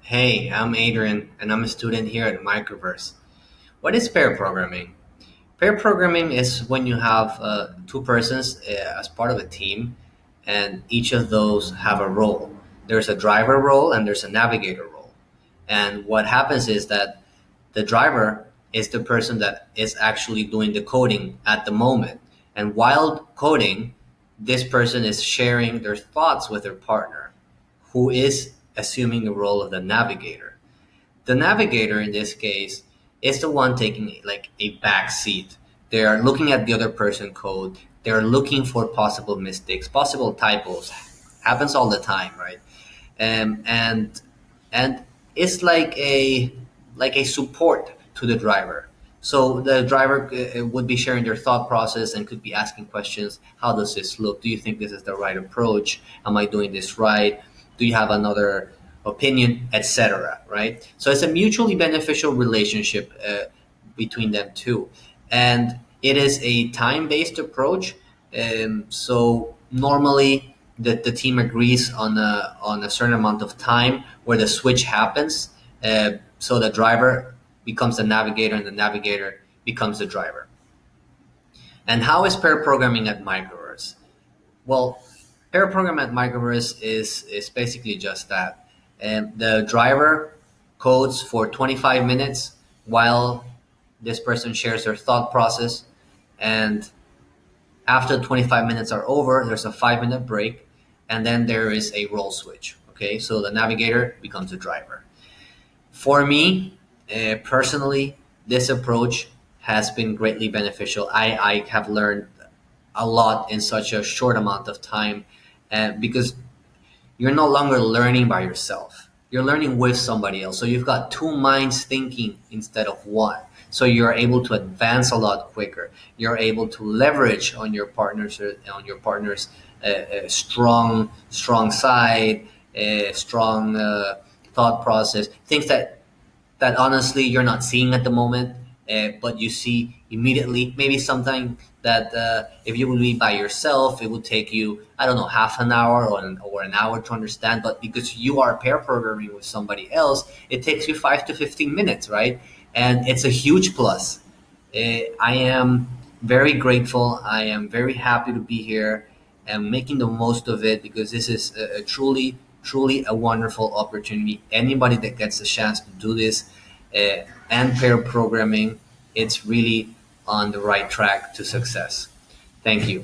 Hey, I'm Adriaan, and I'm a student here at Microverse. What is pair programming? Pair programming is when you have two persons as part of a team, and each of those have a role. There's a driver role and there's a navigator role. And what happens is that the driver is the person that is actually doing the coding at the moment. And while coding, this person is sharing their thoughts with their partner, who is assuming the role of the navigator. The navigator in this case is the one taking like a back seat. They are looking at the other person code. They're looking for possible mistakes, possible typos. Happens all the time, right? Um, and and it's like a support to the driver. So the driver would be sharing their thought process and could be asking questions. How does this look? Do you think this is the right approach? Am I doing this right? Do you have another opinion, etc.? Right. So it's a mutually beneficial relationship between them two, and it is a time-based approach. So normally the team agrees on a certain amount of time where the switch happens. So the driver becomes the navigator and the navigator becomes the driver. And how is pair programming at Microverse? Well, pair programming at Microverse is basically just that. And the driver codes for 25 minutes while this person shares their thought process. And after 25 minutes are over, there's a 5-minute break. And then there is a role switch. Okay, so the navigator becomes the driver. For me, personally, this approach has been greatly beneficial. I have learned a lot in such a short amount of time, because you're no longer learning by yourself. You're learning with somebody else. So you've got two minds thinking instead of one. So you're able to advance a lot quicker. You're able to leverage on your partner's strong side, strong thought process, things that honestly you're not seeing at the moment, but you see immediately. Maybe something that if you would be by yourself, it would take you, I don't know, half an hour or an hour to understand. But because you are pair programming with somebody else, it takes you 5 to 15 minutes, right? And it's a huge plus. I am very grateful. I am very happy to be here and making the most of it, because this is a truly a wonderful opportunity. Anybody that gets a chance to do this and pair programming, it's really on the right track to success. Thank you.